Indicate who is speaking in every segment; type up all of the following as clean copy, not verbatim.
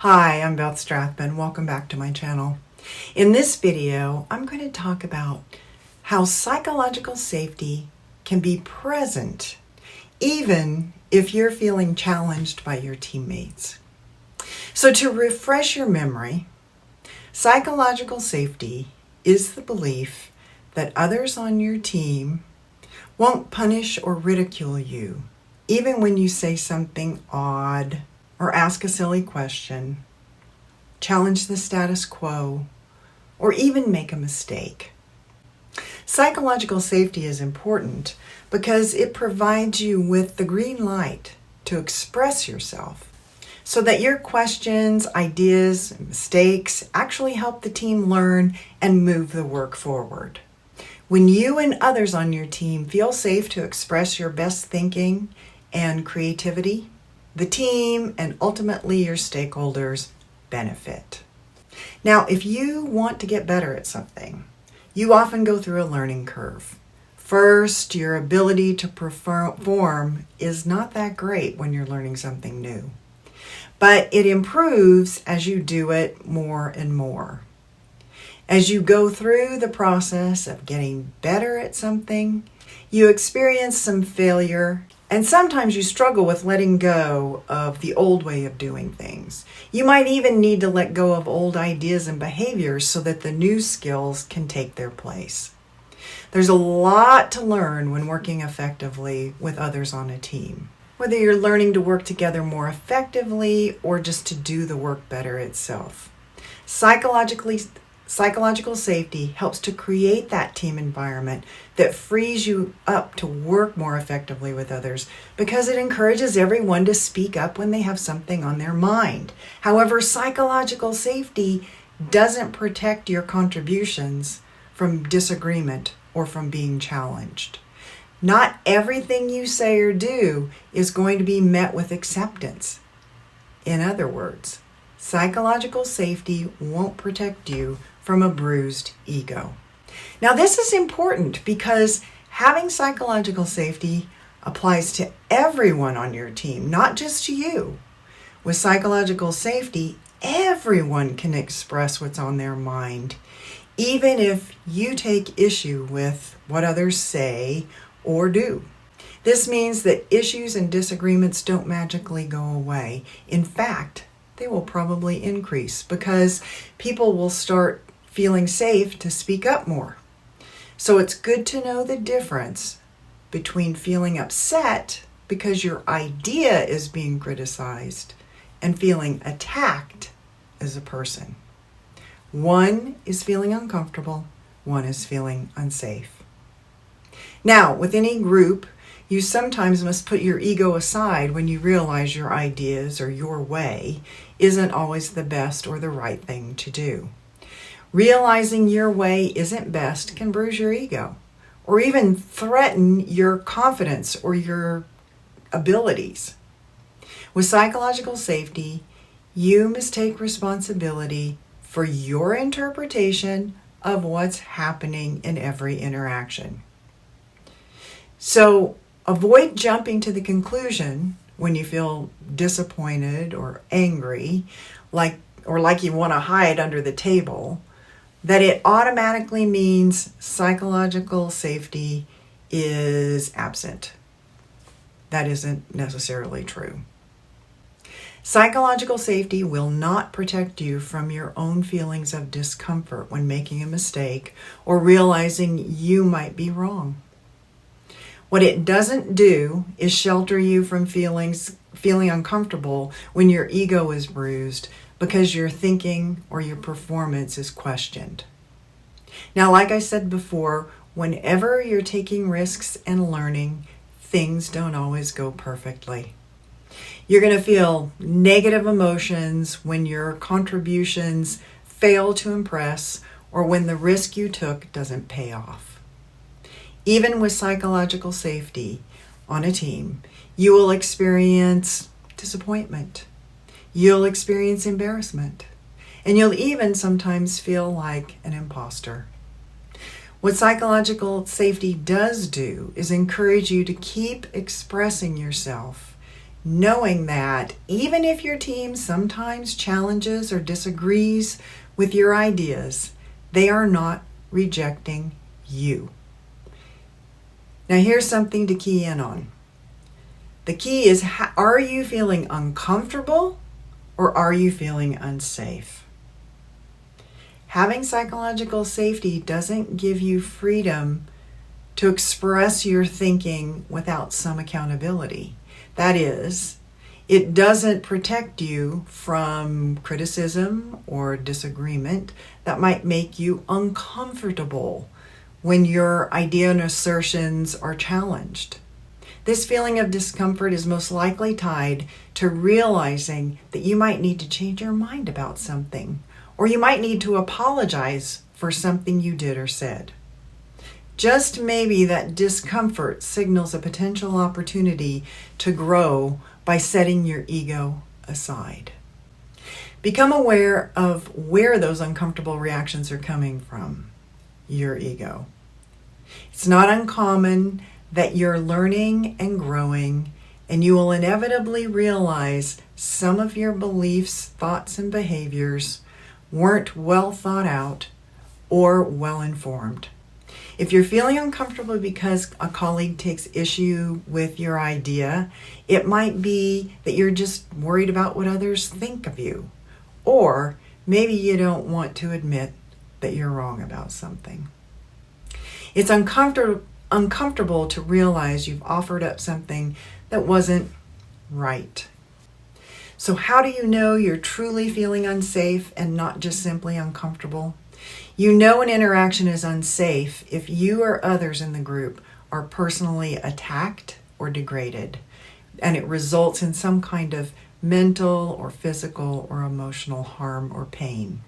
Speaker 1: Hi, I'm Beth Strathman. Welcome back to my channel. In this video, I'm going to talk about how psychological safety can be present even if you're feeling challenged by your teammates. So to refresh your memory, psychological safety is the belief that others on your team won't punish or ridicule you, even when you say something odd or ask a silly question, challenge the status quo, or even make a mistake. Psychological safety is important because it provides you with the green light to express yourself so that your questions, ideas, and mistakes actually help the team learn and move the work forward. When you and others on your team feel safe to express your best thinking and creativity, the team and ultimately your stakeholders benefit. Now, if you want to get better at something, you often go through a learning curve. First, your ability to perform is not that great when you're learning something new, but it improves as you do it more and more. As you go through the process of getting better at something, you experience some failure, and sometimes you struggle with letting go of the old way of doing things. You might even need to let go of old ideas and behaviors so that the new skills can take their place. There's a lot to learn when working effectively with others on a team, whether you're learning to work together more effectively or just to do the work better itself. Psychological safety helps to create that team environment that frees you up to work more effectively with others because it encourages everyone to speak up when they have something on their mind. However, psychological safety doesn't protect your contributions from disagreement or from being challenged. Not everything you say or do is going to be met with acceptance. In other words, psychological safety won't protect you from a bruised ego. Now, this is important because having psychological safety applies to everyone on your team, not just to you. With psychological safety, everyone can express what's on their mind, even if you take issue with what others say or do. This means that issues and disagreements don't magically go away. In fact, they will probably increase because people will start feeling safe to speak up more. So it's good to know the difference between feeling upset because your idea is being criticized and feeling attacked as a person. One is feeling uncomfortable, one is feeling unsafe. Now, with any group, you sometimes must put your ego aside when you realize your ideas or your way isn't always the best or the right thing to do. Realizing your way isn't best can bruise your ego or even threaten your confidence or your abilities. With psychological safety, you must take responsibility for your interpretation of what's happening in every interaction. So avoid jumping to the conclusion when you feel disappointed or angry, like you want to hide under the table, that it automatically means psychological safety is absent. That isn't necessarily true. Psychological safety will not protect you from your own feelings of discomfort when making a mistake or realizing you might be wrong. What it doesn't do is shelter you from feeling uncomfortable when your ego is bruised because your thinking or your performance is questioned. Now, like I said before, whenever you're taking risks and learning, things don't always go perfectly. You're going to feel negative emotions when your contributions fail to impress or when the risk you took doesn't pay off. Even with psychological safety on a team, you will experience disappointment. You'll experience embarrassment, and you'll even sometimes feel like an imposter. What psychological safety does do is encourage you to keep expressing yourself, knowing that even if your team sometimes challenges or disagrees with your ideas, they are not rejecting you. Now here's something to key in on. The key is, are you feeling uncomfortable or are you feeling unsafe? Having psychological safety doesn't give you freedom to express your thinking without some accountability. That is, it doesn't protect you from criticism or disagreement that might make you uncomfortable when your idea and assertions are challenged. This feeling of discomfort is most likely tied to realizing that you might need to change your mind about something, or you might need to apologize for something you did or said. Just maybe that discomfort signals a potential opportunity to grow by setting your ego aside. Become aware of where those uncomfortable reactions are coming from. Your ego. It's not uncommon that you're learning and growing, and you will inevitably realize some of your beliefs, thoughts, and behaviors weren't well thought out or well informed. If you're feeling uncomfortable because a colleague takes issue with your idea, it might be that you're just worried about what others think of you, or maybe you don't want to admit that you're wrong about something. It's uncomfortable to realize you've offered up something that wasn't right. So how do you know you're truly feeling unsafe and not just simply uncomfortable? You know an interaction is unsafe if you or others in the group are personally attacked or degraded, and it results in some kind of mental or physical or emotional harm or pain.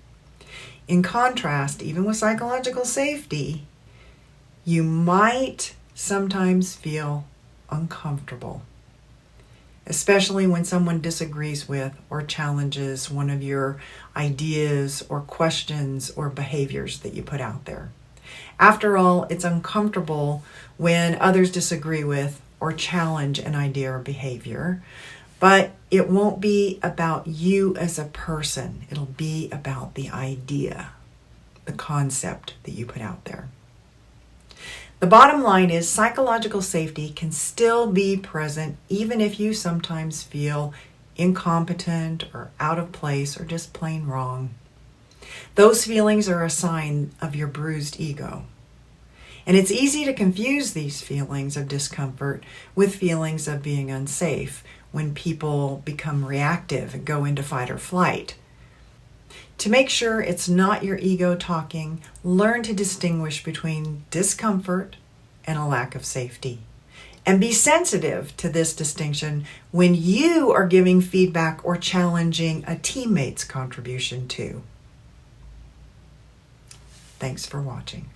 Speaker 1: In contrast, even with psychological safety, you might sometimes feel uncomfortable, especially when someone disagrees with or challenges one of your ideas or questions or behaviors that you put out there. After all, it's uncomfortable when others disagree with or challenge an idea or behavior, but it won't be about you as a person. It'll be about the idea, the concept that you put out there. The bottom line is psychological safety can still be present even if you sometimes feel incompetent or out of place or just plain wrong. Those feelings are a sign of your bruised ego. And it's easy to confuse these feelings of discomfort with feelings of being unsafe when people become reactive and go into fight or flight. To make sure it's not your ego talking, learn to distinguish between discomfort and a lack of safety. And be sensitive to this distinction when you are giving feedback or challenging a teammate's contribution too. Thanks for watching.